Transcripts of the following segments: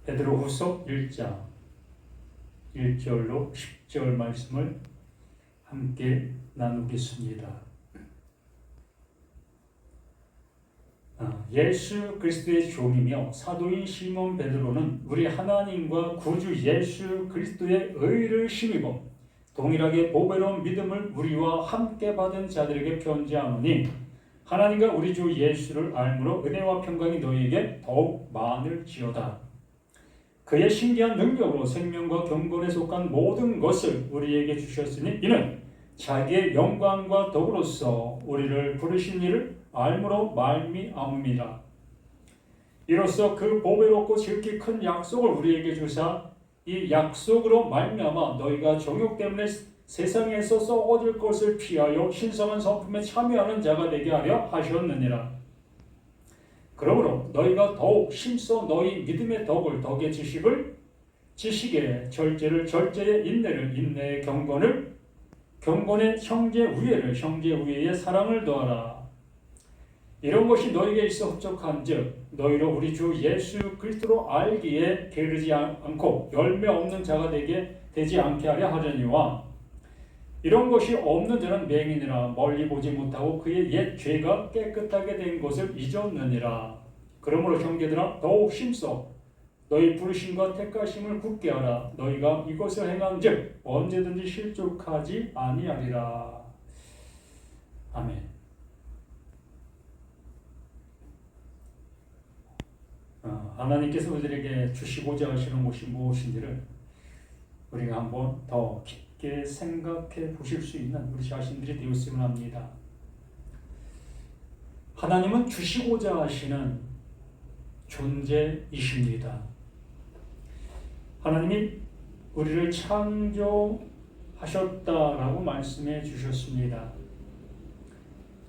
베드로후서 1장 1절로 10절 말씀을 함께 나누겠습니다. 예수 그리스도의 종이며 사도인 시몬 베드로는 우리 하나님과 구주 예수 그리스도의 의를 힘입어 동일하게 보배로운 믿음을 우리와 함께 받은 자들에게 편지하노니 하나님과 우리 주 예수를 알므로 은혜와 평강이 너희에게 더욱 많을지어다. 그의 신기한 능력으로 생명과 경건에 속한 모든 것을 우리에게 주셨으니 이는 자기의 영광과 덕으로서 우리를 부르신 이를 알므로 말미암음이라. 이로써 그 보배롭고 지극히 큰 약속을 우리에게 주사 이 약속으로 말미암아 너희가 정욕 때문에 세상에서 썩어질 것을 피하여 신성한 성품에 참여하는 자가 되게 하려 하셨느니라. 그러므로 너희가 더욱 힘써 너희 믿음의 덕을 덕의 지식을 지식에 절제를 절제에 인내를 인내에 경건을 경건에 형제 우애를 형제 우애에 사랑을 더하라. 이런 것이 너희에게 있어 흡족한즉 너희로 우리 주 예수 그리스도로 알기에 게으르지 않고 열매 없는 자가 되지 않게 하려 하려니와 이런 것이 없는 자는 맹인이라 멀리 보지 못하고 그의 옛 죄가 깨끗하게 된 것을 잊었느니라. 그러므로 형제들아 더욱 힘써 너희 부르심과 택하심을 굳게 하라. 너희가 이것을 행한즉 언제든지 실족하지 아니하리라. 아멘. 하나님께서 우리에게 주시고자 하시는 것이 무엇인지를 우리가 한번 더 깊게 생각해 보실 수 있는 우리 자신들이 되었으면 합니다. 하나님은 주시고자 하시는 존재이십니다. 하나님이 우리를 창조하셨다라고 말씀해 주셨습니다.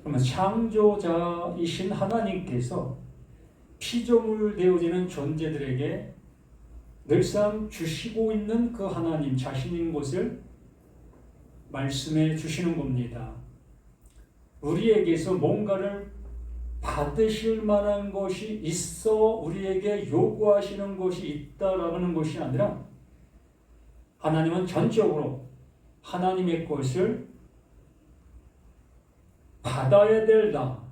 그러면 창조자이신 하나님께서 피조물 되어지는 존재들에게 늘상 주시고 있는 그 하나님 자신인 것을 말씀해 주시는 겁니다. 우리에게서 뭔가를 받으실 만한 것이 있어 우리에게 요구하시는 것이 있다라는 것이 아니라 하나님은 전적으로 하나님의 것을 받아야 될 나,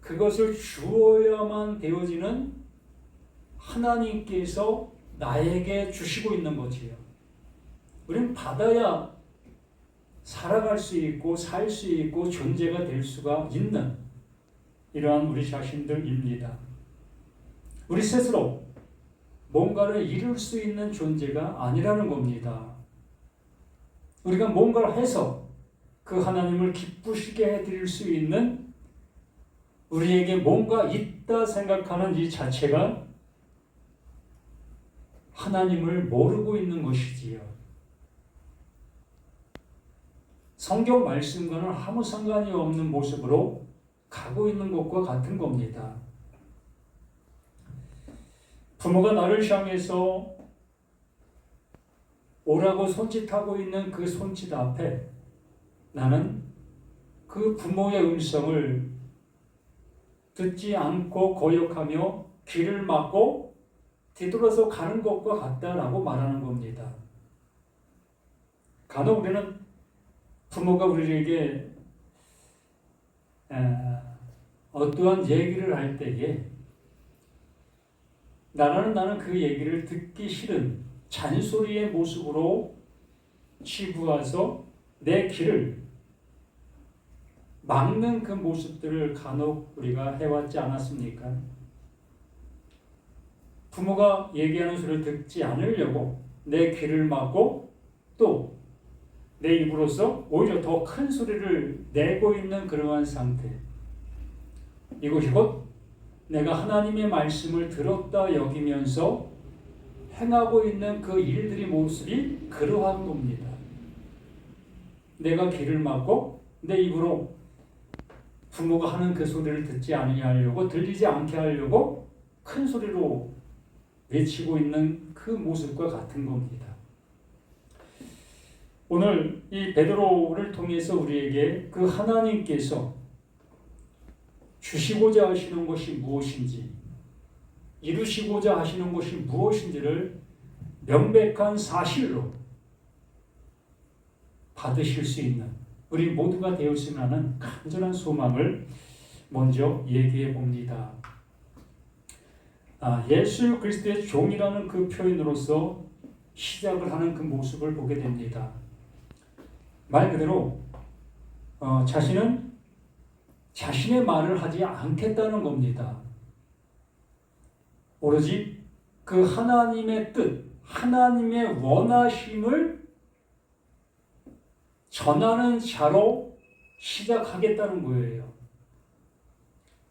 그것을 주어야만 되어지는 하나님께서 나에게 주시고 있는 것이에요. 우리는 받아야 살아갈 수 있고 살 수 있고 존재가 될 수가 있는 이러한 우리 자신들입니다. 우리 스스로 뭔가를 이룰 수 있는 존재가 아니라는 겁니다. 우리가 뭔가를 해서 그 하나님을 기쁘시게 해드릴 수 있는 우리에게 뭔가 있다 생각하는 이 자체가 하나님을 모르고 있는 것이지요. 성경 말씀과는 아무 상관이 없는 모습으로 가고 있는 것과 같은 겁니다. 부모가 나를 향해서 오라고 손짓하고 있는 그 손짓 앞에 나는 그 부모의 음성을 듣지 않고 거역하며 귀를 막고 뒤돌아서 가는 것과 같다라고 말하는 겁니다. 간혹 우리는 부모가 우리에게 어떠한 얘기를 할 때에 나는 그 얘기를 듣기 싫은 잔소리의 모습으로 치부해서 내 귀를 막는 그 모습들을 간혹 우리가 해왔지 않았습니까? 부모가 얘기하는 소리를 듣지 않으려고 내 귀를 막고 또 내 입으로서 오히려 더 큰 소리를 내고 있는 그러한 상태. 이것이 곧 내가 하나님의 말씀을 들었다 여기면서 행하고 있는 그 일들의 모습이 그러한 겁니다. 내가 귀를 막고 내 입으로 부모가 하는 그 소리를 듣지 아니하려고 들리지 않게 하려고 큰 소리로 외치고 있는 그 모습과 같은 겁니다. 오늘 이 베드로를 통해서 우리에게 그 하나님께서 주시고자 하시는 것이 무엇인지 이루시고자 하시는 것이 무엇인지를 명백한 사실로 받으실 수 있는 우리 모두가 되었으면 하는 간절한 소망을 먼저 얘기해 봅니다. 예수 그리스도의 종이라는 그 표현으로서 시작을 하는 그 모습을 보게 됩니다. 말 그대로 자신은 자신의 말을 하지 않겠다는 겁니다. 오로지 그 하나님의 뜻, 하나님의 원하심을 전하는 자로 시작하겠다는 거예요.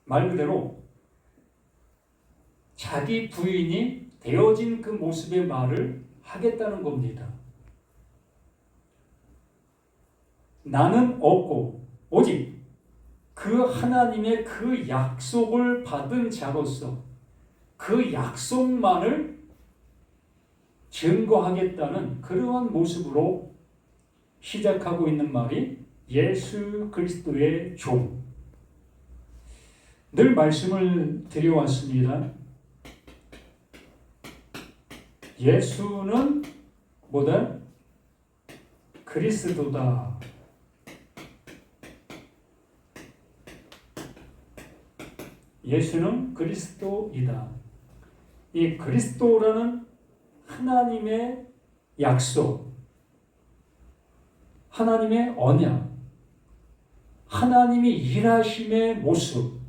말 그대로 자기 부인이 되어진 그 모습의 말을 하겠다는 겁니다. 나는 없고 오직 그 하나님의 그 약속을 받은 자로서 그 약속만을 증거하겠다는 그러한 모습으로 시작하고 있는 말이 예수 그리스도의 종. 늘 말씀을 드려왔습니다. 예수는 뭐다? 그리스도다. 예수는 그리스도이다. 이 그리스도라는 하나님의 약속, 하나님의 언약, 하나님이 일하심의 모습,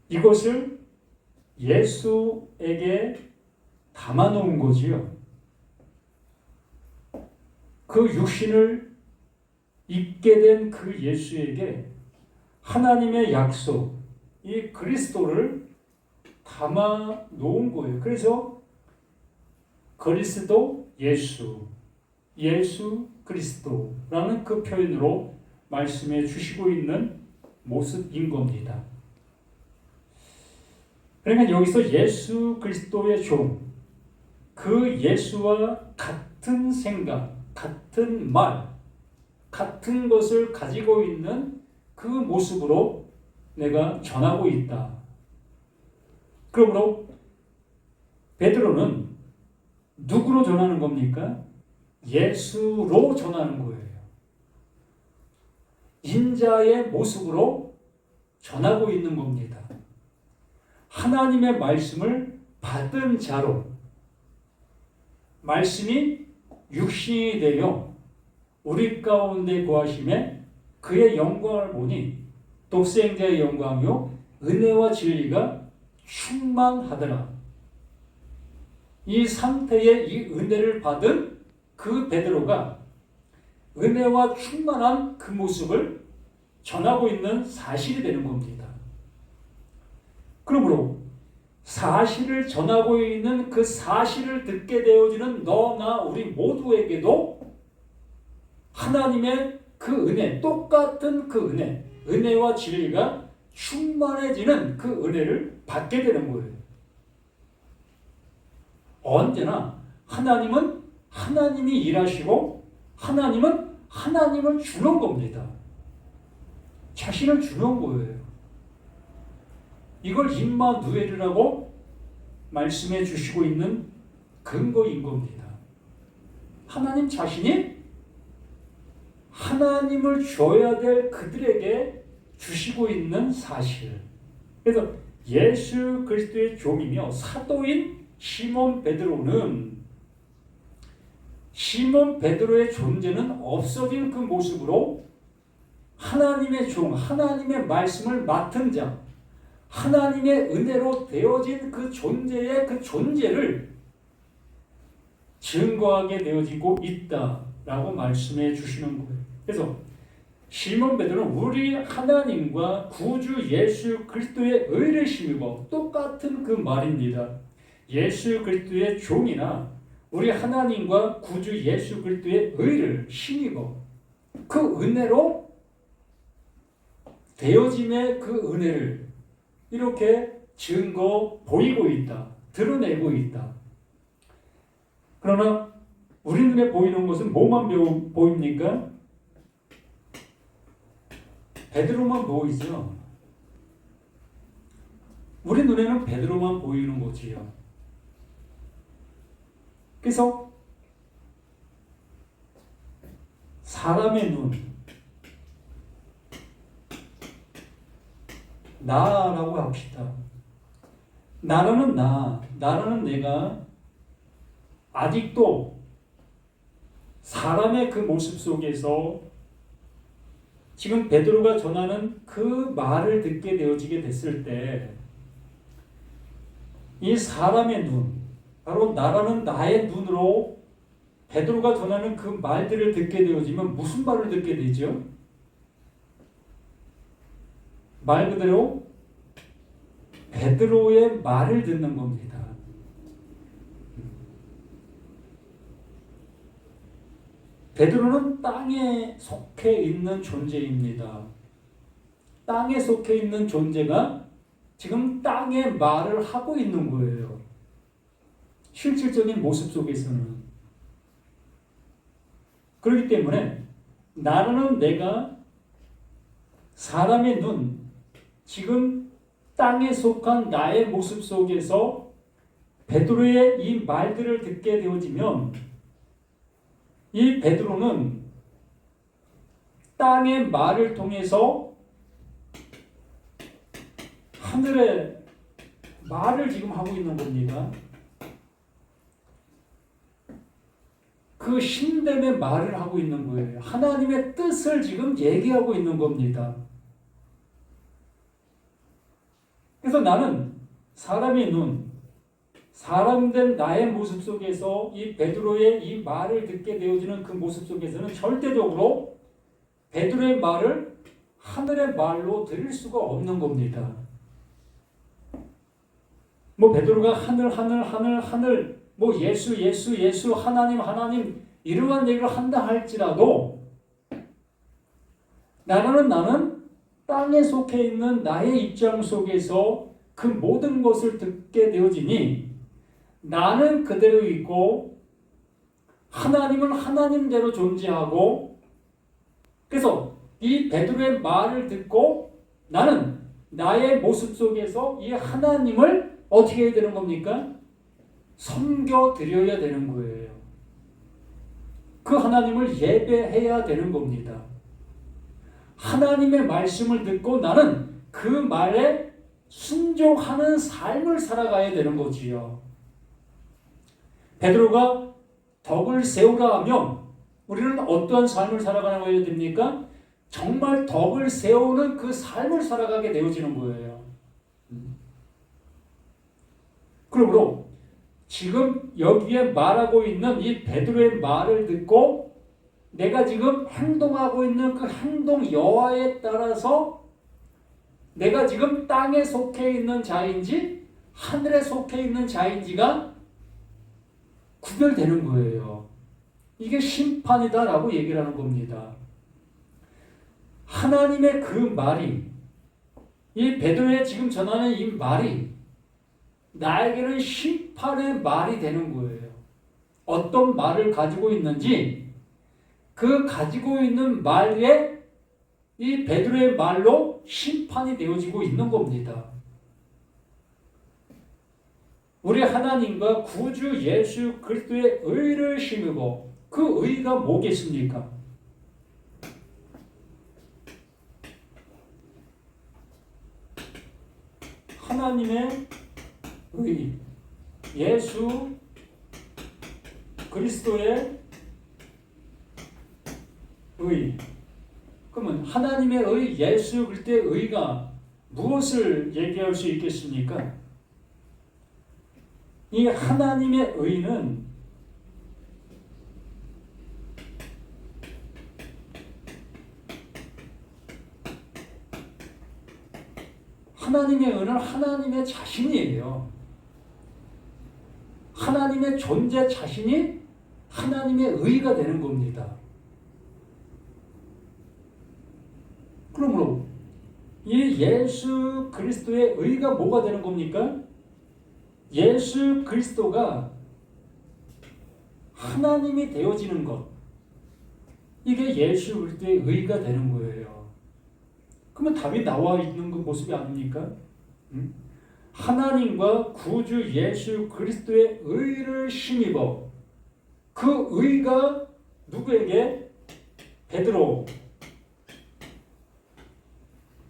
이것을 예수에게 담아놓은 거지요. 그 육신을 입게 된 그 예수에게 하나님의 약속, 이 그리스도를 담아놓은 거예요. 그래서 그리스도 예수, 예수 그리스도라는 그 표현으로 말씀해 주시고 있는 모습인 겁니다. 그러니까 여기서 예수 그리스도의 종, 그 예수와 같은 생각, 같은 말, 같은 것을 가지고 있는 그 모습으로 내가 전하고 있다. 그러므로 베드로는 누구로 전하는 겁니까? 예수로 전하는 거예요. 인자의 모습으로 전하고 있는 겁니다. 하나님의 말씀을 받은 자로, 말씀이 육신이 되어 우리 가운데 거하심에 그의 영광을 보니 독생자의 영광이요 은혜와 진리가 충만하더라. 이 상태의 이 은혜를 받은 그 베드로가 은혜와 충만한 그 모습을 전하고 있는 사실이 되는 겁니다. 그러므로 사실을 전하고 있는 그 사실을 듣게 되어지는 너나 우리 모두에게도 하나님의 그 은혜, 똑같은 그 은혜, 은혜와 진리가 충만해지는 그 은혜를 받게 되는 거예요. 언제나 하나님은 하나님이 일하시고 하나님은 하나님을 주는 겁니다. 자신을 주는 거예요. 이걸 임마누엘이라고 말씀해 주시고 있는 근거인 겁니다. 하나님 자신이 하나님을 줘야 될 그들에게 주시고 있는 사실. 그래서 예수 그리스도의 종이며 사도인 시몬 베드로는 시몬 베드로의 존재는 없어진 그 모습으로 하나님의 종, 하나님의 말씀을 맡은 자, 하나님의 은혜로 되어진 그 존재의 그 존재를 증거하게 되어지고 있다라고 말씀해 주시는 거예요. 그래서 시몬 베드로는 우리 하나님과 구주 예수 그리스도의 의를 힘입어 똑같은 그 말입니다. 예수 그리스도의 종이나 우리 하나님과 구주 예수 그리스도의 의를 힘입어 그 은혜로 되어짐의 그 은혜를 이렇게 증거 보이고 있다. 드러내고 있다. 그러나 우리 눈에 보이는 것은 뭐만 보입니까? 베드로만 보이죠. 우리 눈에는 베드로만 보이는 거지요. 그래서 사람의 눈, 나라고 합시다. 나라는 나라는 내가 아직도 사람의 그 모습 속에서 지금 베드로가 전하는 그 말을 듣게 되어지게 됐을 때 이 사람의 눈, 바로 나라는 나의 눈으로 베드로가 전하는 그 말들을 듣게 되어지면 무슨 말을 듣게 되죠? 말 그대로 베드로의 말을 듣는 겁니다. 베드로는 땅에 속해 있는 존재입니다. 땅에 속해 있는 존재가 지금 땅에 말을 하고 있는 거예요. 실질적인 모습 속에서는. 그렇기 때문에 나라는 내가 사람의 눈, 지금 땅에 속한 나의 모습 속에서 베드로의 이 말들을 듣게 되어지면 이 베드로는 땅의 말을 통해서 하늘의 말을 지금 하고 있는 겁니다. 그 신됨의 말을 하고 있는 거예요. 하나님의 뜻을 지금 얘기하고 있는 겁니다. 그래서 나는 사람의 눈, 사람된 나의 모습 속에서 이 베드로의 이 말을 듣게 되어지는 그 모습 속에서는 절대적으로 베드로의 말을 하늘의 말로 들을 수가 없는 겁니다. 뭐 베드로가 하늘 뭐 예수 하나님 이러한 얘기를 한다 할지라도 나는 땅에 속해 있는 나의 입장 속에서 그 모든 것을 듣게 되어지니 나는 그대로 있고 하나님은 하나님대로 존재하고 그래서 이 베드로의 말을 듣고 나는 나의 모습 속에서 이 하나님을 어떻게 해야 되는 겁니까? 섬겨드려야 되는 거예요. 그 하나님을 예배해야 되는 겁니다. 하나님의 말씀을 듣고 나는 그 말에 순종하는 삶을 살아가야 되는 거지요. 베드로가 덕을 세우라 하면 우리는 어떠한 삶을 살아가야 됩니까? 정말 덕을 세우는 그 삶을 살아가게 되어지는 거예요. 그러므로 지금 여기에 말하고 있는 이 베드로의 말을 듣고 내가 지금 행동하고 있는 그 행동 여하에 따라서 내가 지금 땅에 속해 있는 자인지 하늘에 속해 있는 자인지가 구별되는 거예요. 이게 심판이다라고 얘기를 하는 겁니다. 하나님의 그 말이 이 베드로의 지금 전하는 이 말이 나에게는 심판의 말이 되는 거예요. 어떤 말을 가지고 있는지 그 가지고 있는 말에 이 베드로의 말로 심판이 되어지고 있는 겁니다. 우리 하나님과 구주 예수 그리스도의 의를 심으고 그 의가 뭐겠습니까? 하나님의 의, 예수 그리스도의 의. 그러면 하나님의 의, 예수 그리스도의 의가 무엇을 얘기할 수 있겠습니까? 이 하나님의 의는 하나님의 의는 하나님의 자신이에요. 하나님의 존재 자신이 하나님의 의가 되는 겁니다. 그러므로 이 예수 그리스도의 의가 뭐가 되는 겁니까? 예수 그리스도가 하나님이 되어지는 것, 이게 예수 그리스도의 의가 되는 거예요. 그러면 답이 나와 있는 그 모습이 아닙니까? 하나님과 구주 예수 그리스도의 의를 힘입어 그 의가 누구에게? 베드로.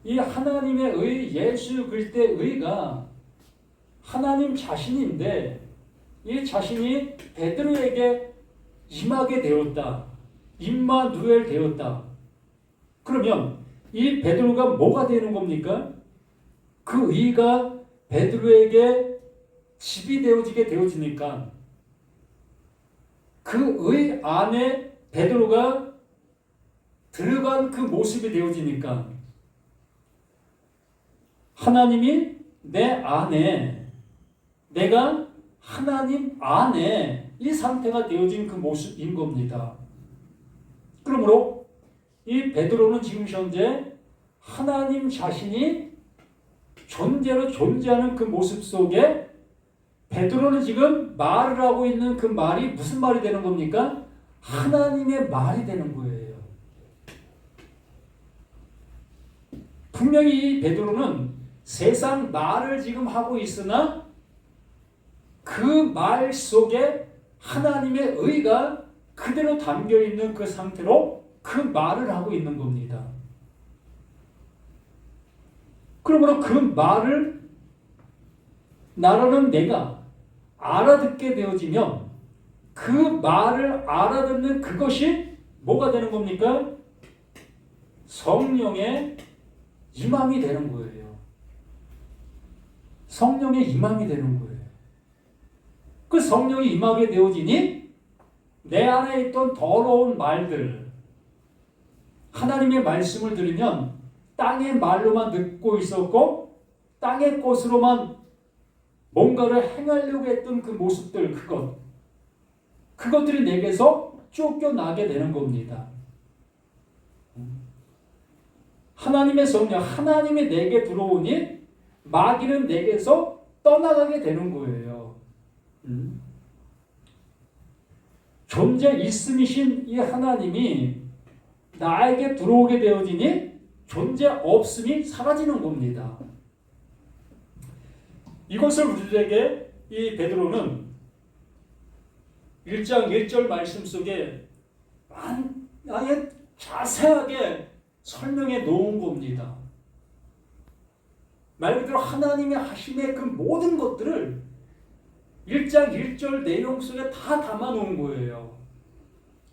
이 하나님의 의, 예수 그리스도의 의가 하나님 자신인데 이 자신이 베드로에게 임하게 되었다. 임마누엘 되었다. 그러면 이 베드로가 뭐가 되는 겁니까? 그 의가 베드로에게 집이 되어지게 되어지니까 그 의 안에 베드로가 들어간 그 모습이 되어지니까 하나님이 내 안에, 내가 하나님 안에 이 상태가 되어진 그 모습인 겁니다. 그러므로 이 베드로는 지금 현재 하나님 자신이 존재로 존재하는 그 모습 속에 베드로는 지금 말을 하고 있는 그 말이 무슨 말이 되는 겁니까? 하나님의 말이 되는 거예요. 분명히 이 베드로는 세상 말을 지금 하고 있으나 그 말 속에 하나님의 의가 그대로 담겨 있는 그 상태로 그 말을 하고 있는 겁니다. 그러므로 그 말을 나라는 내가 알아듣게 되어지면 그 말을 알아듣는 그것이 뭐가 되는 겁니까? 성령의 임함이 되는 거예요. 성령의 임함이 되는 거예요. 그 성령이 임하게 되어지니 내 안에 있던 더러운 말들, 하나님의 말씀을 들으면 땅의 말로만 듣고 있었고 땅의 것으로만 뭔가를 행하려고 했던 그 모습들, 그것들이 내게서 쫓겨나게 되는 겁니다. 하나님의 성령, 하나님이 내게 들어오니 마귀는 내게서 떠나가게 되는 거예요. 존재 있음이신 이 하나님이 나에게 들어오게 되어지니 존재 없음이 사라지는 겁니다. 이것을 우리에게 이 베드로는 1장 1절 말씀 속에 아예 자세하게 설명해 놓은 겁니다. 말 그대로 하나님의 하심의 그 모든 것들을 1장 1절 내용 속에 다 담아 놓은 거예요.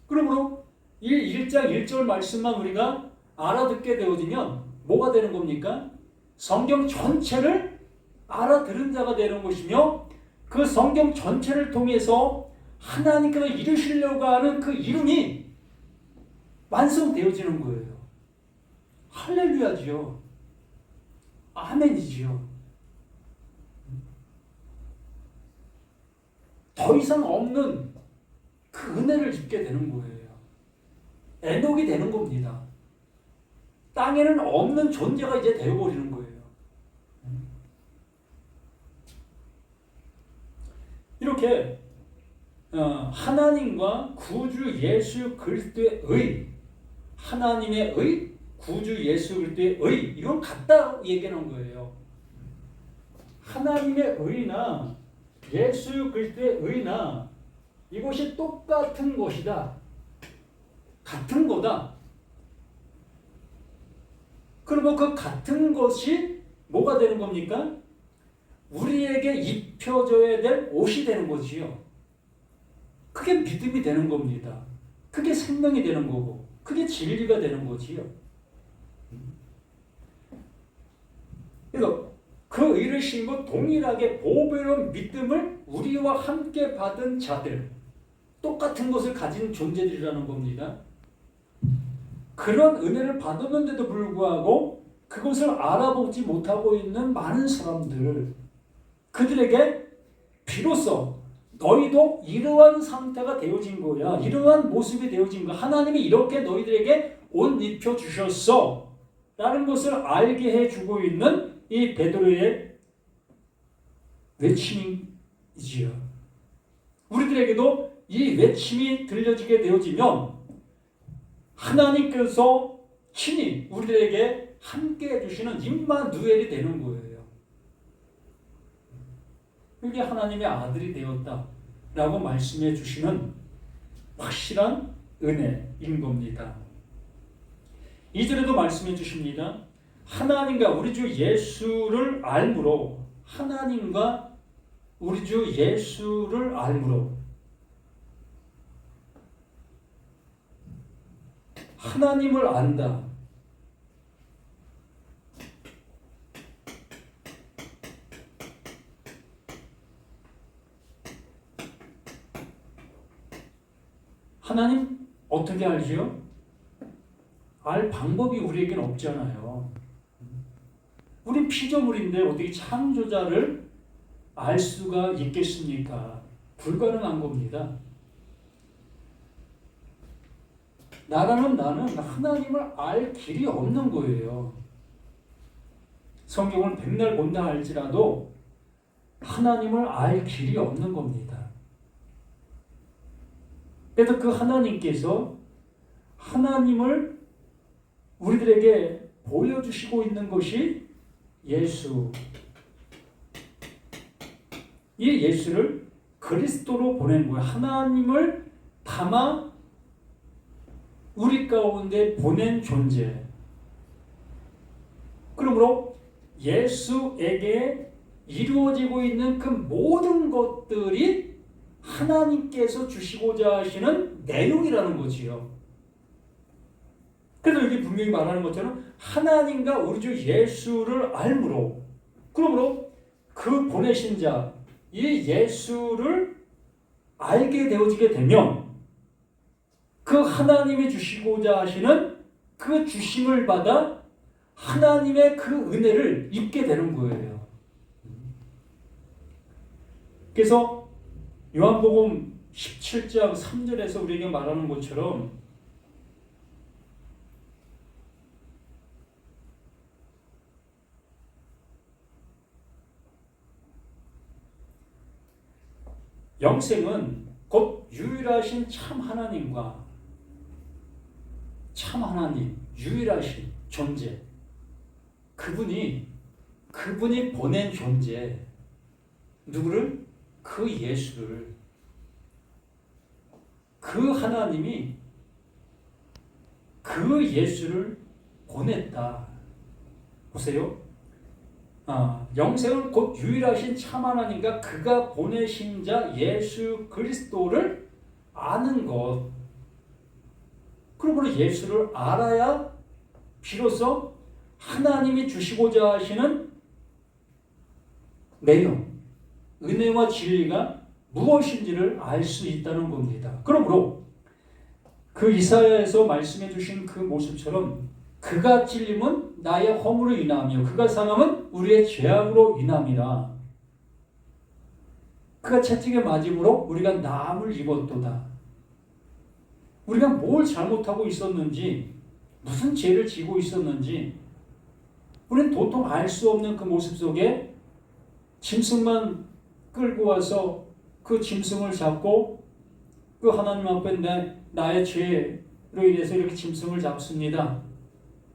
그러므로 이 1장 1절 말씀만 우리가 알아듣게 되어지면 뭐가 되는 겁니까? 성경 전체를 알아들은 자가 되는 것이며 그 성경 전체를 통해서 하나님께서 이루시려고 하는 그 이름이 완성되어지는 거예요. 할렐루야지요. 아멘이지요. 더 이상 없는 그 은혜를 입게 되는 거예요. 에녹이 되는 겁니다. 땅에는 없는 존재가 이제 되어버리는 거예요. 이렇게 하나님과 구주 예수 그리스도의 의, 하나님의 의, 구주 예수 그리스도의 의, 이건 같다 얘기하는 거예요. 하나님의 의나 예수 그리스도의 의나 이것이 똑같은 것이다. 같은 거다. 그러면 그 같은 것이 뭐가 되는 겁니까? 우리에게 입혀져야 될 옷이 되는 거지요. 그게 믿음이 되는 겁니다. 그게 생명이 되는 거고 그게 진리가 되는 거지요. 그래서 그 의를 신고 동일하게 보배로운 믿음을 우리와 함께 받은 자들, 똑같은 것을 가진 존재들이라는 겁니다. 그런 은혜를 받았는데도 불구하고 그것을 알아보지 못하고 있는 많은 사람들, 그들에게 비로소 너희도 이러한 상태가 되어진 거야, 이러한 모습이 되어진 거야, 하나님이 이렇게 너희들에게 옷 입혀주셨어 라는 것을 알게 해주고 있는 이 베드로의 외침이지요. 우리들에게도 이 외침이 들려지게 되어지면 하나님께서 친히 우리들에게 함께 해주시는 임마누엘이 되는 거예요. 이게 하나님의 아들이 되었다라고 말씀해 주시는 확실한 은혜인 겁니다. 2절에도 말씀해 주십니다. 하나님과 우리 주 예수를 알므로, 하나님과 우리 주 예수를 알므로, 하나님을 안다. 하나님 어떻게 알지요? 알 방법이 우리에게는 없잖아요. 우린 피조물인데 어떻게 창조자를 알 수가 있겠습니까? 불가능한 겁니다. 나는 하나님을 알 길이 없는 거예요. 성경을 백날 본다 할지라도 하나님을 알 길이 없는 겁니다. 그래서 그 하나님께서 하나님을 우리들에게 보여주시고 있는 것이 예수. 이 예수를 그리스도로 보낸 거예요. 하나님을 담아 우리 가운데 보낸 존재. 그러므로 예수에게 이루어지고 있는 그 모든 것들이 하나님께서 주시고자 하시는 내용이라는 거지요. 그래서 여기 분명히 말하는 것처럼 하나님과 우리 주 예수를 알므로, 그러므로 그 보내신 자, 이 예수를 알게 되어지게 되면 그 하나님이 주시고자 하시는 그 주심을 받아 하나님의 그 은혜를 입게 되는 거예요. 그래서 요한복음 17장 3절에서 우리에게 말하는 것처럼 영생은 곧 유일하신 참 하나님과 참 하나님, 유일하신 존재, 그분이 보낸 존재, 누구를? 그 예수를, 그 하나님이 그 예수를 보냈다. 보세요. 영생은 곧 유일하신 참 하나님과 그가 보내신 자 예수 그리스도를 아는 것. 그러므로 예수를 알아야 비로소 하나님이 주시고자 하시는 내용, 은혜와 진리가 무엇인지를 알 수 있다는 겁니다. 그러므로 그 이사야에서 말씀해 주신 그 모습처럼 그가 찔림은 나의 허물로 인하며 그가 상함은 우리의 죄악으로 인함이라. 그가 채찍에 맞음으로 우리가 남을 입었도다. 우리가 뭘 잘못하고 있었는지, 무슨 죄를 지고 있었는지 우리는 도통 알 수 없는 그 모습 속에 짐승만 끌고 와서 그 짐승을 잡고 그 하나님 앞에 나의 죄로 인해서 이렇게 짐승을 잡습니다.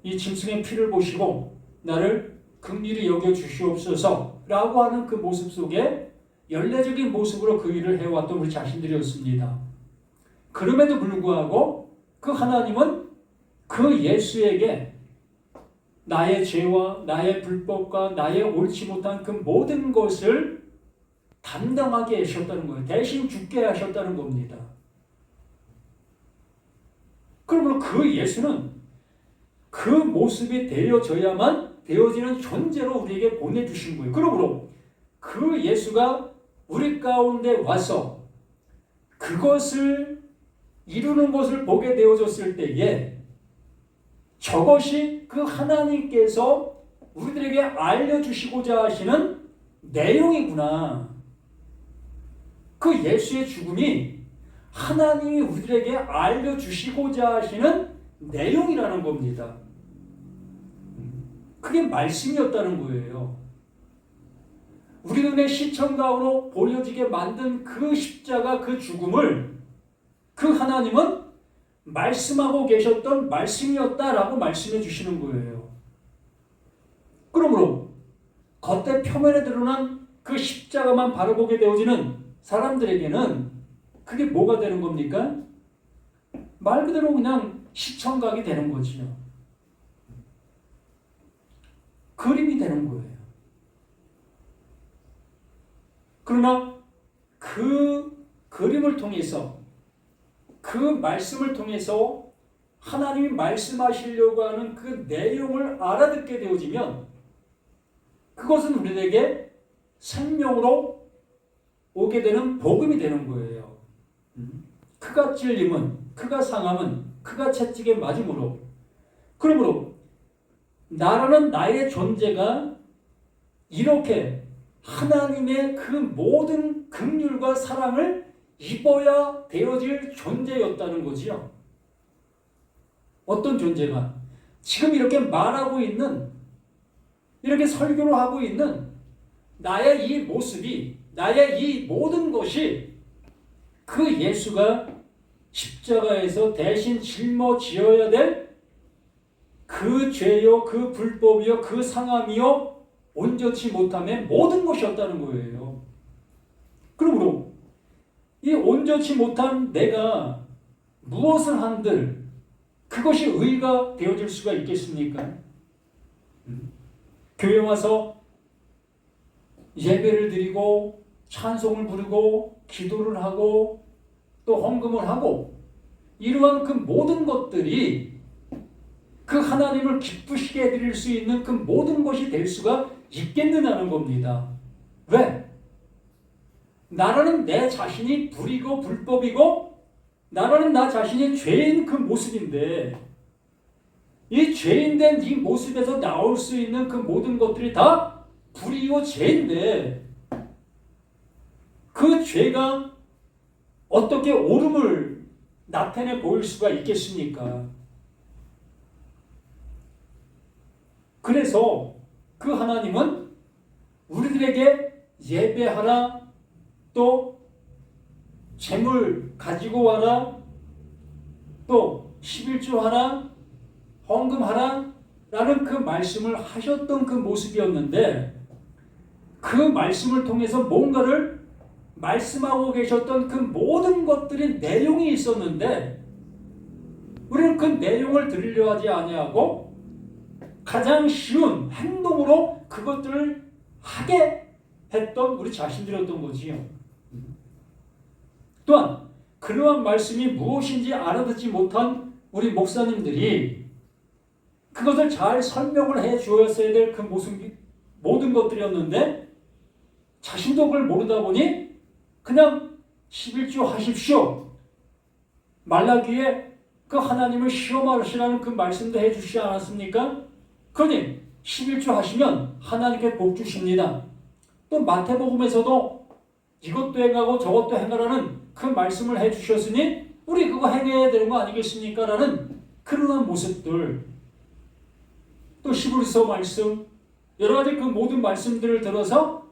이 짐승의 피를 보시고 나를 긍휼히 여겨 주시옵소서 라고 하는 그 모습 속에 연례적인 모습으로 그 일을 해왔던 우리 자신들이었습니다. 그럼에도 불구하고 그 하나님은 그 예수에게 나의 죄와 나의 불법과 나의 옳지 못한 그 모든 것을 담당하게 하셨다는 거예요. 대신 죽게 하셨다는 겁니다. 그러므로 그 예수는 그 모습이 되어져야만 되어지는 존재로 우리에게 보내주신 거예요. 그러므로 그 예수가 우리 가운데 와서 그것을 이루는 것을 보게 되어졌을 때에 저것이 그 하나님께서 우리들에게 알려주시고자 하시는 내용이구나. 그 예수의 죽음이 하나님이 우리들에게 알려주시고자 하시는 내용이라는 겁니다. 그게 말씀이었다는 거예요. 우리 눈에 시청각으로 보여지게 만든 그 십자가, 그 죽음을 그 하나님은 말씀하고 계셨던 말씀이었다라고 말씀해 주시는 거예요. 그러므로 겉에 표면에 드러난 그 십자가만 바라보게 되어지는 사람들에게는 그게 뭐가 되는 겁니까? 말 그대로 그냥 시청각이 되는 거지요. 그림이 되는 거예요. 그러나 그 그림을 통해서, 그 말씀을 통해서 하나님이 말씀하시려고 하는 그 내용을 알아듣게 되어지면 그것은 우리에게 생명으로 오게 되는 복음이 되는 거예요. 그가 찔림은, 그가 상함은, 그가 채찍에 맞음으로, 그러므로 나라는 나의 존재가 이렇게 하나님의 그 모든 긍휼과 사랑을 입어야 되어질 존재였다는 거지요. 어떤 존재가? 지금 이렇게 말하고 있는, 이렇게 설교를 하고 있는 나의 이 모습이, 나의 이 모든 것이 그 예수가 십자가에서 대신 짊어지어야 될 그 죄요, 그 불법이요, 그 상함이요, 온전치 못함의 모든 것이었다는 거예요. 그러므로 이 온전치 못한 내가 무엇을 한들 그것이 의가 되어질 수가 있겠습니까? 교회 와서 예배를 드리고 찬송을 부르고 기도를 하고 또 헌금을 하고 이러한 그 모든 것들이 그 하나님을 기쁘시게 해드릴 수 있는 그 모든 것이 될 수가 있겠느냐는 겁니다. 왜? 나라는 내 자신이 불이고 불법이고 나라는 나 자신이 죄인 그 모습인데 이 죄인된 이 모습에서 나올 수 있는 그 모든 것들이 다 불이요 죄인데 그 죄가 어떻게 옳음을 나타내 보일 수가 있겠습니까? 그래서 그 하나님은 우리들에게 예배하라, 또 재물 가지고 와라, 또 11조 하라, 헌금하라 라는 그 말씀을 하셨던 그 모습이었는데 그 말씀을 통해서 뭔가를 말씀하고 계셨던 그 모든 것들이 내용이 있었는데 우리는 그 내용을 들으려 하지 아니하고 가장 쉬운 행동으로 그것들을 하게 했던 우리 자신들이었던 거지요. 또한 그러한 말씀이 무엇인지 알아듣지 못한 우리 목사님들이 그것을 잘 설명을 해 주었어야 될 그 모든 것들이었는데 자신도 그걸 모르다 보니 그냥 11조 하십시오. 말라기에 그 하나님을 시험하시라는 그 말씀도 해 주시지 않았습니까? 그러니 11조 하시면 하나님께 복 주십니다. 또 마태복음에서도 이것도 행하고 저것도 행하라는 그 말씀을 해 주셨으니 우리 그거 행해야 되는 거 아니겠습니까? 라는 그런 모습들, 또 히브리서 말씀, 여러 가지 그 모든 말씀들을 들어서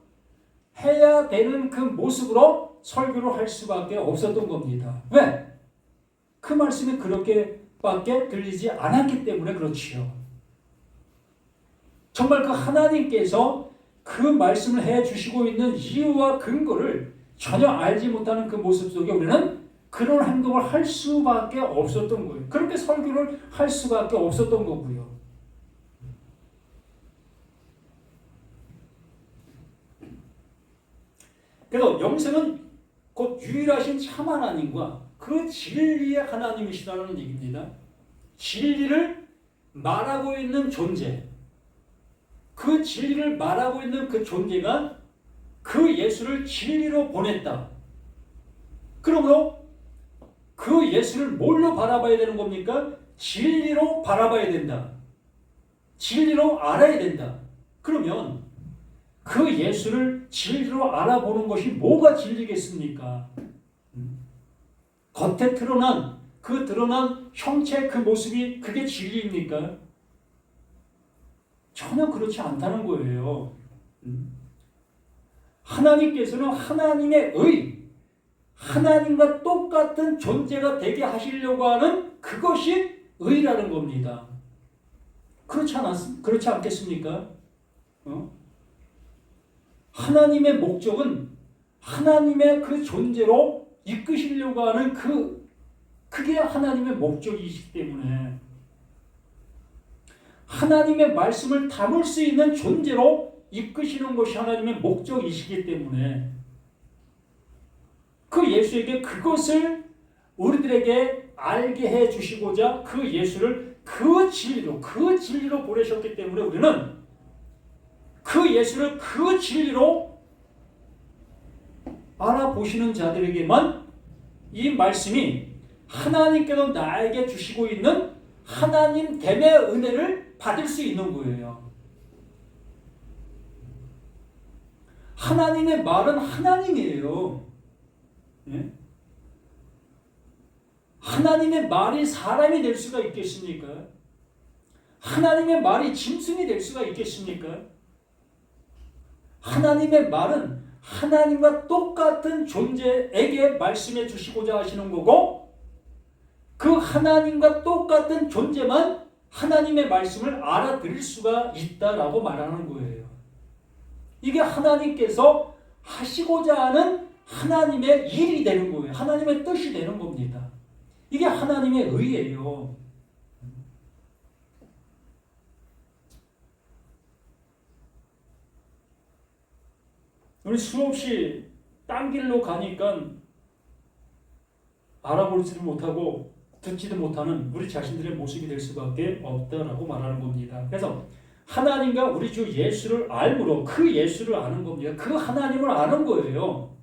해야 되는 그 모습으로 설교를 할 수밖에 없었던 겁니다. 왜? 그 말씀이 그렇게밖에 들리지 않았기 때문에 그렇지요. 정말 그 하나님께서 그 말씀을 해주시고 있는 이유와 근거를 전혀 알지 못하는 그 모습 속에 우리는 그런 행동을 할 수밖에 없었던 거예요. 그렇게 설교를 할 수밖에 없었던 거고요. 그래서 영생은 곧 유일하신 참 하나님과 그 진리의 하나님이시라는 얘기입니다. 진리를 말하고 있는 존재, 그 진리를 말하고 있는 그 존재가 그 예수를 진리로 보냈다. 그러므로 그 예수를 뭘로 바라봐야 되는 겁니까? 진리로 바라봐야 된다. 진리로 알아야 된다. 그러면 그 예수를 진리로 알아보는 것이 뭐가 진리겠습니까? 겉에 드러난 그 드러난 형체 그 모습이 그게 진리입니까? 전혀 그렇지 않다는 거예요. 하나님께서는 하나님의 의, 하나님과 똑같은 존재가 되게 하시려고 하는 그것이 의라는 겁니다. 그렇지 않겠습니까? 하나님의 목적은 하나님의 그 존재로 이끄시려고 하는 그게 하나님의 목적이시기 때문에 하나님의 말씀을 담을 수 있는 존재로 이끄시는 것이 하나님의 목적이시기 때문에 그 예수에게 그것을 우리들에게 알게 해 주시고자 그 예수를 그 진리로 보내셨기 때문에 우리는 그 예수를 그 진리로 알아보시는 자들에게만 이 말씀이 하나님께서 나에게 주시고 있는 하나님 됨의 은혜를 받을 수 있는 거예요. 하나님의 말은 하나님이에요. 예? 하나님의 말이 사람이 될 수가 있겠습니까? 하나님의 말이 짐승이 될 수가 있겠습니까? 하나님의 말은 하나님과 똑같은 존재에게 말씀해 주시고자 하시는 거고 그 하나님과 똑같은 존재만 하나님의 말씀을 알아들을 수가 있다라고 말하는 거예요. 이게 하나님께서 하시고자 하는 하나님의 일이 되는 거예요. 하나님의 뜻이 되는 겁니다. 이게 하나님의 의예요. 우리 수없이 딴 길로 가니까 알아보지도 못하고 듣지도 못하는 우리 자신들의 모습이 될 수밖에 없다라고 말하는 겁니다. 그래서 하나님과 우리 주 예수를 알므로 그 예수를 아는 겁니다. 그 하나님을 아는 거예요.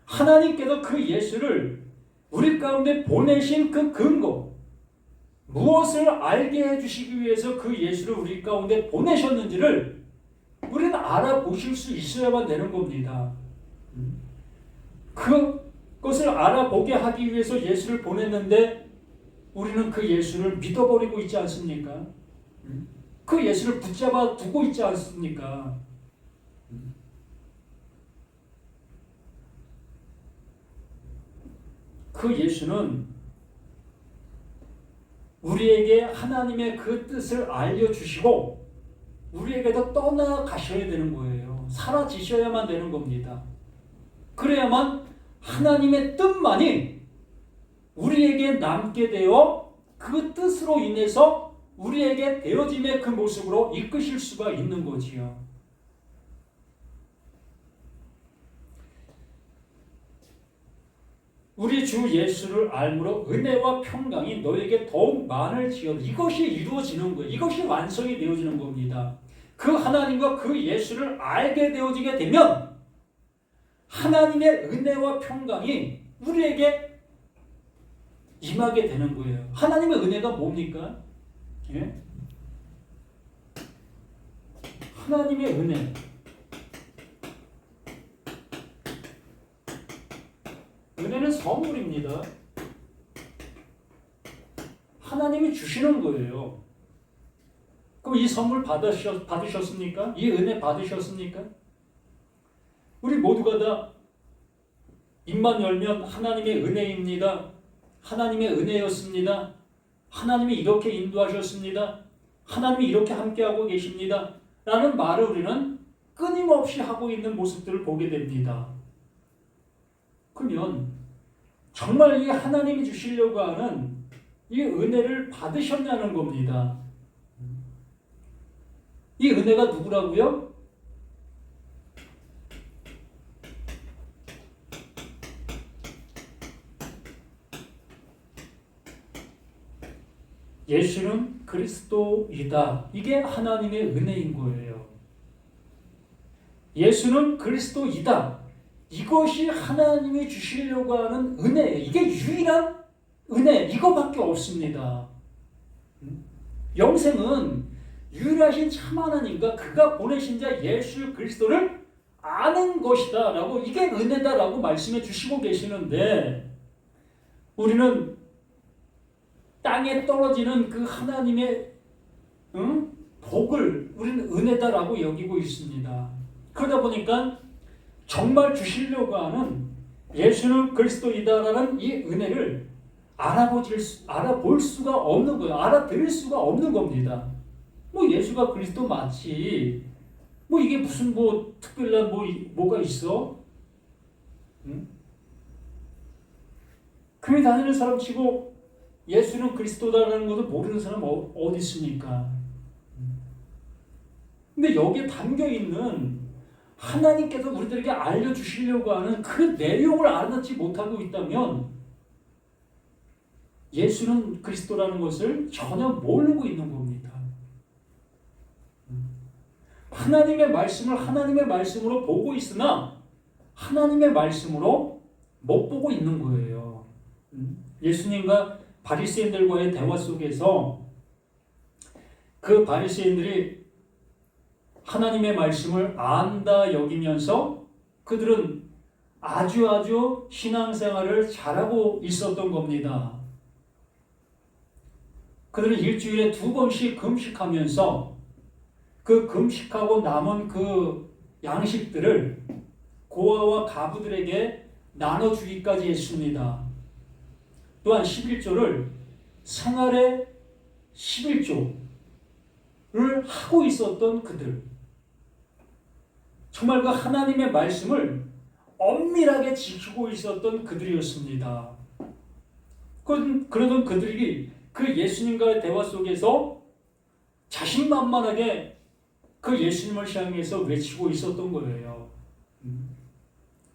하나님께서 그 예수를 우리 가운데 보내신 그 근거, 무엇을 알게 해주시기 위해서 그 예수를 우리 가운데 보내셨는지를 우리는 알아보실 수 있어야만 되는 겁니다. 그것을 알아보게 하기 위해서 예수를 보냈는데 우리는 그 예수를 믿어버리고 있지 않습니까? 그 예수를 붙잡아 두고 있지 않습니까? 그 예수는 우리에게 하나님의 그 뜻을 알려주시고 우리에게도 떠나가셔야 되는 거예요. 사라지셔야만 되는 겁니다. 그래야만 하나님의 뜻만이 우리에게 남게 되어 그 뜻으로 인해서 우리에게 되어짐의 그 모습으로 이끄실 수가 있는 거지요. 우리 주 예수를 알므로 은혜와 평강이 너에게 더욱 많을지어다. 이것이 이루어지는 거예요. 이것이 완성이 되어지는 겁니다. 그 하나님과 그 예수를 알게 되어지게 되면 하나님의 은혜와 평강이 우리에게 임하게 되는 거예요. 하나님의 은혜가 뭡니까? 예? 하나님의 은혜. 은혜는 선물입니다. 하나님이 주시는 거예요. 그럼 이 선물 받으셨습니까? 이 은혜 받으셨습니까? 우리 모두가 다 입만 열면 하나님의 은혜입니다. 하나님의 은혜였습니다. 하나님이 이렇게 인도하셨습니다. 하나님이 이렇게 함께하고 계십니다. 라는 말을 우리는 끊임없이 하고 있는 모습들을 보게 됩니다. 그러면 정말 이 하나님이 주시려고 하는 이 은혜를 받으셨냐는 겁니다. 이 은혜가 누구라고요? 예수는 그리스도이다. 이게 하나님의 은혜인 거예요. 예수는 그리스도이다. 이것이 하나님이 주시려고 하는 은혜예요. 이게 유일한 은혜, 이거밖에 없습니다. 영생은 유일하신 참 하나님과 그가 보내신 자 예수 그리스도를 아는 것이다 라고, 이게 은혜다 라고 말씀해 주시고 계시는데 우리는 땅에 떨어지는 그 하나님의 복을 우리는 은혜다라고 여기고 있습니다. 그러다 보니까 정말 주시려고 하는 예수는 그리스도이다라는 이 은혜를 알아볼 수가 없는 거예요. 알아들을 수가 없는 겁니다. 뭐 예수가 그리스도 맞지, 뭐 이게 무슨 뭐 특별한 뭐가 있어? 응? 교회 다니는 사람 치고 예수는 그리스도다라는 것을 모르는 사람 어디 있습니까? 근데 여기에 담겨 있는 하나님께서 우리들에게 알려주시려고 하는 그 내용을 알아듣지 못하고 있다면 예수는 그리스도라는 것을 전혀 모르고 있는 겁니다. 하나님의 말씀을 하나님의 말씀으로 보고 있으나 하나님의 말씀으로 못 보고 있는 거예요. 예수님과 바리새인들과의 대화 속에서 그 바리새인들이 하나님의 말씀을 안다 여기면서 그들은 아주 신앙생활을 잘하고 있었던 겁니다. 그들은 일주일에 2번씩 금식하면서 그 금식하고 남은 그 양식들을 고아와 가부들에게 나눠주기까지 했습니다. 또한 11조를 생활의 11조를 하고 있었던 그들. 정말 그 하나님의 말씀을 엄밀하게 지키고 있었던 그들이었습니다. 그러던 그들이 그 예수님과의 대화 속에서 자신만만하게 그 예수님을 향해서 외치고 있었던 거예요.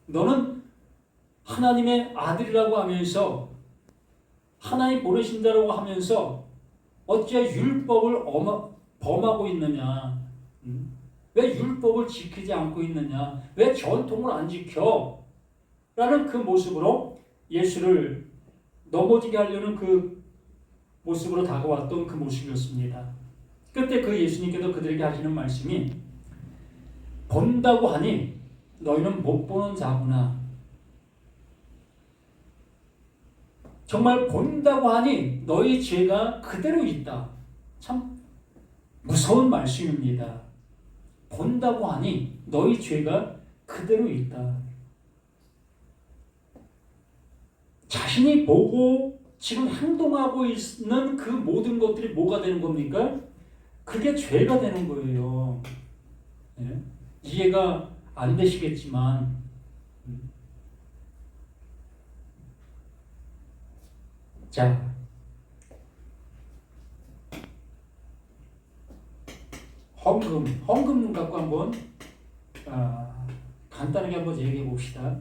너는 하나님의 아들이라고 하면서 하나님 보내신다라고 하면서 어찌 율법을 범하고 있느냐? 왜 율법을 지키지 않고 있느냐? 왜 전통을 안 지켜? 라는 그 모습으로 예수를 넘어지게 하려는 그 모습으로 다가왔던 그 모습이었습니다. 그때 그 예수님께서 그들에게 하시는 말씀이 본다고 하니 너희는 못 보는 자구나. 정말 본다고 하니 너희 죄가 그대로 있다. 참 무서운 말씀입니다. 본다고 하니 너희 죄가 그대로 있다. 자신이 보고 지금 행동하고 있는 그 모든 것들이 뭐가 되는 겁니까? 그게 죄가 되는 거예요. 네? 이해가 안 되시겠지만 자, 헌금 갖고 한번 간단하게 한번 얘기해 봅시다.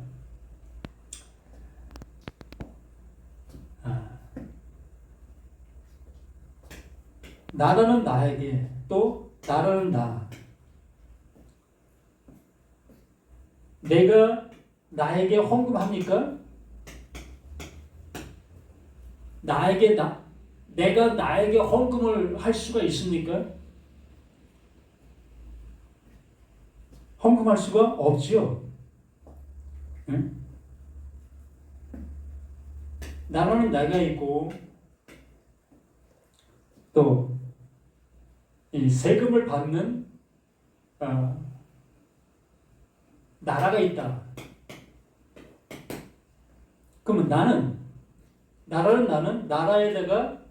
나라는 나에게 또 나라는 나. 내가 나에게 헌금합니까? 내가 나에게 헌금을 할 수가 있습니까? 헌금할 수가 없지요. 응? 나라는 내가 있고 또 이 세금을 받는 나라가 있다. 그러면 나라는 나라에다가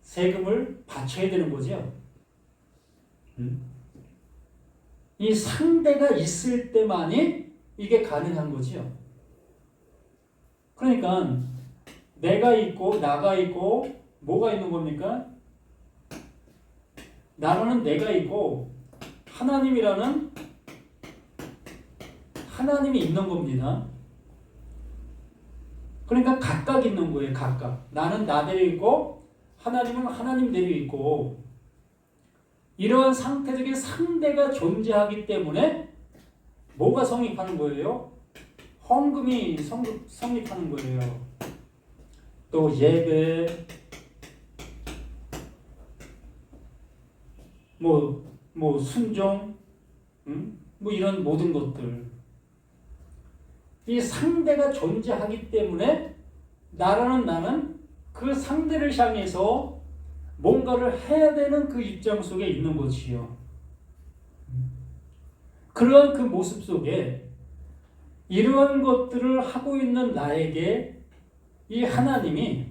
세금을 바쳐야 되는 거죠. 이 상대가 있을 때만이 이게 가능한 거지요. 그러니까 내가 있고 나가 있고 뭐가 있는 겁니까? 나라는 내가 있고 하나님이라는 하나님이 있는 겁니다. 그러니까 각각 있는 거예요. 각각. 나는 나대로 있고 하나님은 하나님대로 있고 이러한 상태적인 상대가 존재하기 때문에 뭐가 성립하는 거예요? 헌금이 성립하는 거예요. 또 예배, 뭐 순종, 뭐 이런 모든 것들. 이 상대가 존재하기 때문에 나는 그 상대를 향해서 뭔가를 해야 되는 그 입장 속에 있는 것이요. 그러한 그 모습 속에 이러한 것들을 하고 있는 나에게 이 하나님이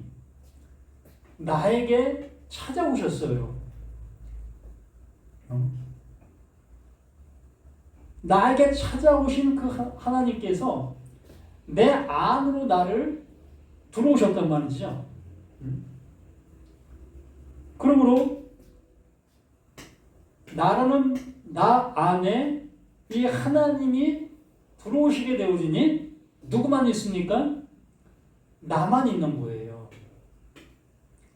나에게 찾아오셨어요. 나에게 찾아오신 그 하나님께서 내 안으로 나를 들어오셨단 말이죠. 그러므로 나라는 나 안에 이 하나님이 들어오시게 되어지니 누구만 있습니까? 나만 있는 거예요.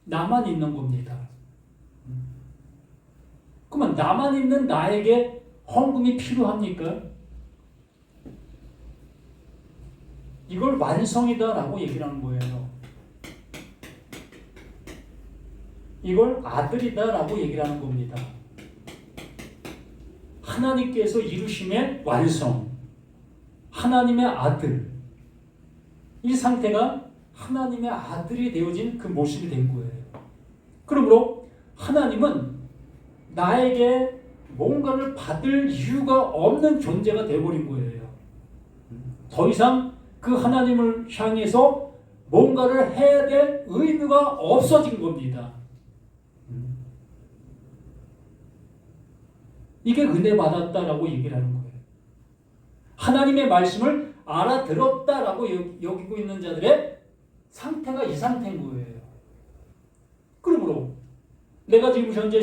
나만 있는 겁니다. 그러면 나만 있는 나에게 헌금이 필요합니까? 이걸 완성이다라고 얘기를 하는 거예요. 이걸 아들이다라고 얘기를 하는 겁니다. 하나님께서 이루심의 완성, 하나님의 아들, 이 상태가 하나님의 아들이 되어진 그 모습이 된 거예요. 그러므로 하나님은 나에게 뭔가를 받을 이유가 없는 존재가 되어버린 거예요. 더 이상 그 하나님을 향해서 뭔가를 해야 될 의무가 없어진 겁니다. 이게 은혜 받았다라고 얘기를 하는 거예요. 하나님의 말씀을 알아들었다라고 여기고 있는 자들의 상태가 이 상태인 거예요. 그러므로 내가 지금 현재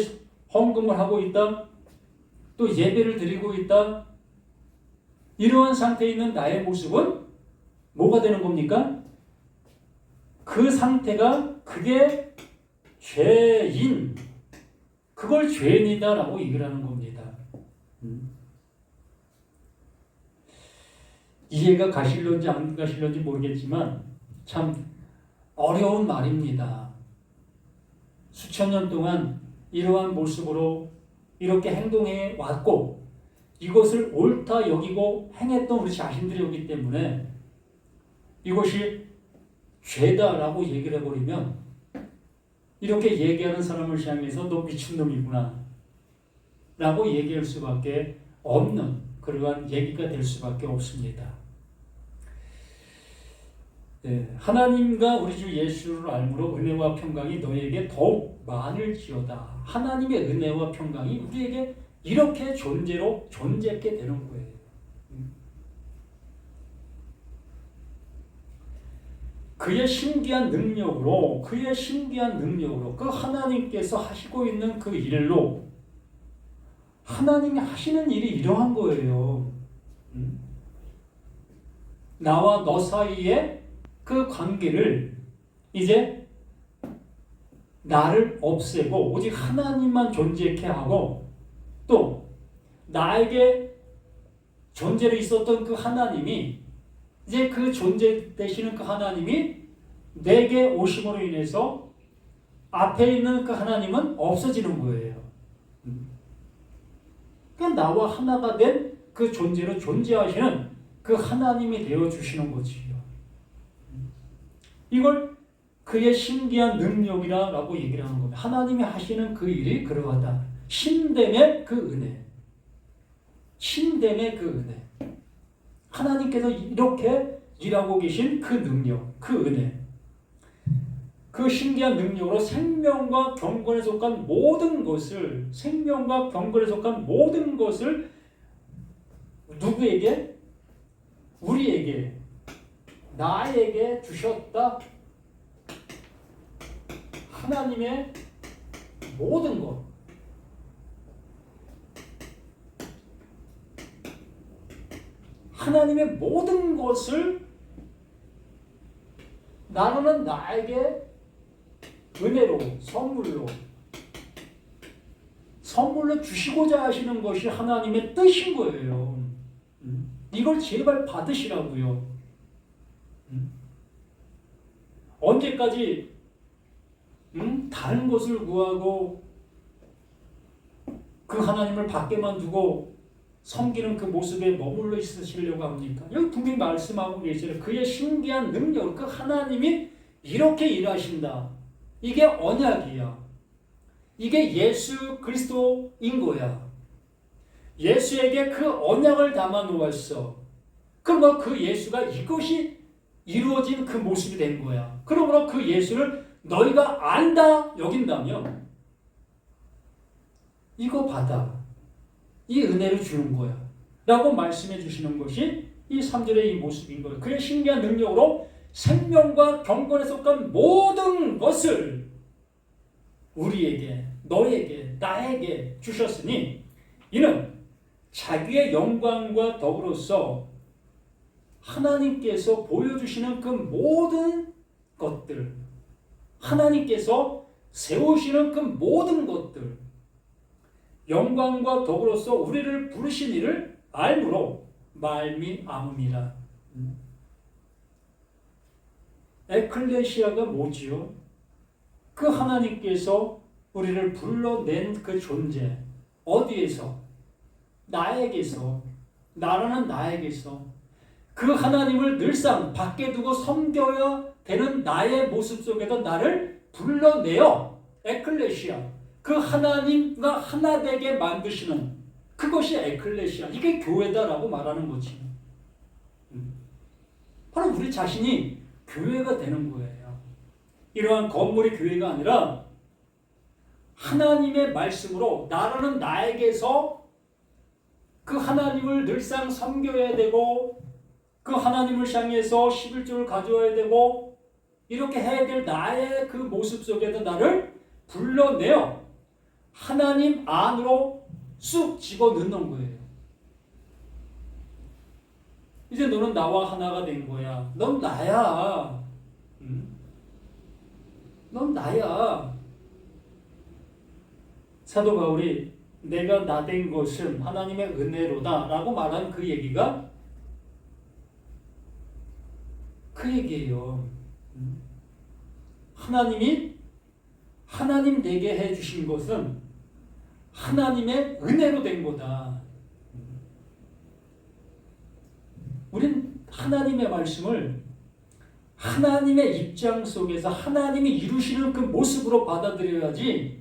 헌금을 하고 있다, 또 예배를 드리고 있다, 이러한 상태에 있는 나의 모습은 뭐가 되는 겁니까? 그 상태가 그게 죄인, 그걸 죄인이다라고 얘기를 하는 겁니다. 이해가 가실런지 안 가실런지 모르겠지만 참 어려운 말입니다. 수천 년 동안 이러한 모습으로 이렇게 행동해 왔고 이것을 옳다 여기고 행했던 우리 자신들이었기 때문에 이것이 죄다라고 얘기를 해버리면 이렇게 얘기하는 사람을 향해서 너 미친놈이구나 라고 얘기할 수밖에 없는 그러한 얘기가 될 수밖에 없습니다. 네, 하나님과 우리 주 예수를 알므로 은혜와 평강이 너에게 더욱 많을지어다. 하나님의 은혜와 평강이 우리에게 이렇게 존재했게 되는 거예요. 그의 신기한 능력으로 그 하나님께서 하시고 있는 그 일로 하나님이 하시는 일이 이러한 거예요. 나와 너 사이에 그 관계를 이제 나를 없애고 오직 하나님만 존재케 하고 또 나에게 존재로 있었던 그 하나님이 이제 그 존재 되시는 그 하나님이 내게 오심으로 인해서 앞에 있는 그 하나님은 없어지는 거예요. 그러니까 나와 하나가 된 그 존재로 존재하시는 그 하나님이 되어주시는 거지요. 이걸 그의 신기한 능력이라고 얘기를 하는 겁니다. 하나님이 하시는 그 일이 그러하다. 신됨의 그 은혜. 신됨의 그 은혜. 하나님께서 이렇게 일하고 계신 그 능력, 그 은혜. 그 신기한 능력으로 생명과 경건에 속한 모든 것을 누구에게? 우리에게, 나에게 주셨다. 하나님의 모든 것. 하나님의 모든 것을 나누는 나에게 은혜로, 선물로 주시고자 하시는 것이 하나님의 뜻인 거예요. 이걸 제발 받으시라고요. 언제까지 다른 것을 구하고 그 하나님을 밖에만 두고 섬기는 그 모습에 머물러 있으시려고 합니까? 여기 분명히 말씀하고 계시죠. 그의 신기한 능력, 그 하나님이 이렇게 일하신다. 이게 언약이야. 이게 예수 그리스도인 거야. 예수에게 그 언약을 담아 놓았어. 그러면 그 예수가 이것이 이루어진 그 모습이 된 거야. 그러므로 그 예수를 너희가 안다 여긴다면 이거 받아. 이 은혜를 주는 거야. 라고 말씀해 주시는 것이 이 3절의 이 모습인 거예요. 그의 신기한 능력으로 생명과 경건에 속한 모든 것을 우리에게, 너에게, 나에게 주셨으니 이는 자기의 영광과 더불어서 하나님께서 보여주시는 그 모든 것들, 하나님께서 세우시는 그 모든 것들, 영광과 더불어서 우리를 부르신 이를 알므로 말미암음이라. 에클레시아가 뭐지요? 그 하나님께서 우리를 불러낸 그 존재, 어디에서? 나에게서, 나라는 나에게서 그 하나님을 늘상 밖에 두고 섬겨야 되는 나의 모습 속에서 나를 불러내어 에클레시아, 그 하나님과 하나 되게 만드시는 그것이 에클레시아, 이게 교회다라고 말하는 거지. 바로 우리 자신이 교회가 되는 거예요. 이러한 건물이 교회가 아니라 하나님의 말씀으로 나라는 나에게서 그 하나님을 늘상 섬겨야 되고 그 하나님을 향해서 11조를 가져와야 되고 이렇게 해야 될 나의 그 모습 속에서 나를 불러내어 하나님 안으로 쑥 집어넣는 거예요. 이제 너는 나와 하나가 된 거야. 넌 나야. 넌 나야. 사도 바울이 내가 나 된 것은 하나님의 은혜로다 라고 말한 그 얘기가 그 얘기예요. 하나님이 하나님 되게 해주신 것은 하나님의 은혜로 된 거다. 우린 하나님의 말씀을 하나님의 입장 속에서 하나님이 이루시는 그 모습으로 받아들여야지,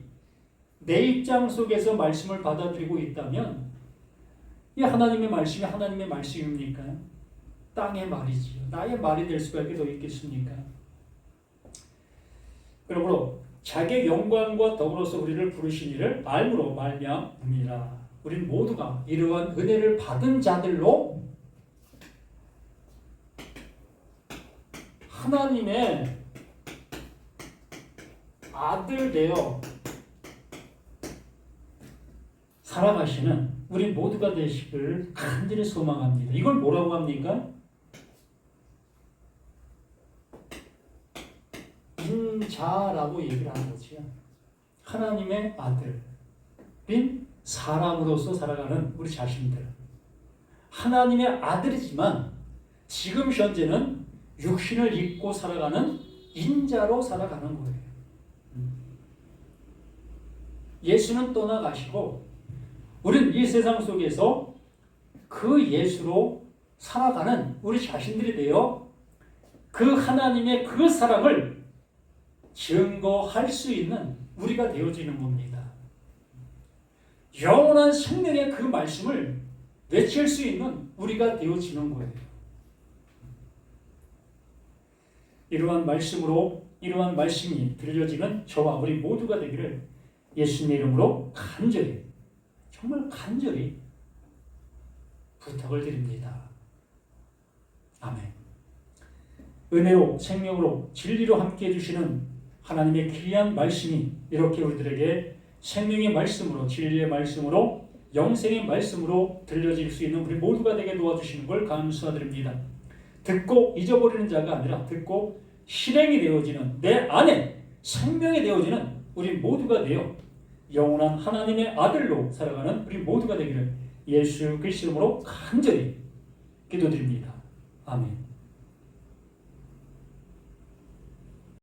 내 입장 속에서 말씀을 받아들이고 있다면 이 하나님의 말씀이 하나님의 말씀입니까? 땅의 말이지요. 나의 말이 될 수가 더 있겠습니까? 그러므로 자기의 영광과 더불어서 우리를 부르신 이를 알므로 말미암음이라. 우린 모두가 이러한 은혜를 받은 자들로 하나님의 아들 되어 살아가시는 우리 모두가 되시길 간절히 소망합니다. 이걸 뭐라고 합니까? 인자라고 얘기를 하는 거죠. 하나님의 아들인 사람으로서 살아가는 우리 자신들. 하나님의 아들이지만 지금 현재는 육신을 입고 살아가는 인자로 살아가는 거예요. 예수는 떠나가시고 우리는 이 세상 속에서 그 예수로 살아가는 우리 자신들이 되어 그 하나님의 그 사랑을 증거할 수 있는 우리가 되어지는 겁니다. 영원한 생명의 그 말씀을 외칠 수 있는 우리가 되어지는 거예요. 이러한 말씀으로, 이러한 말씀이 들려지는 저와 우리 모두가 되기를 예수님의 이름으로 간절히, 정말 간절히 부탁을 드립니다. 아멘. 은혜로, 생명으로, 진리로 함께 해주시는 하나님의 귀한 말씀이 이렇게 우리들에게 생명의 말씀으로, 진리의 말씀으로, 영생의 말씀으로 들려질 수 있는 우리 모두가 되게 도와주시는 걸 감사드립니다. 듣고 잊어버리는 자가 아니라 듣고 실행이 되어지는, 내 안에 생명이 되어지는 우리 모두가 되어 영원한 하나님의 아들로 살아가는 우리 모두가 되기를 예수 그리스도 이름으로 간절히 기도드립니다. 아멘.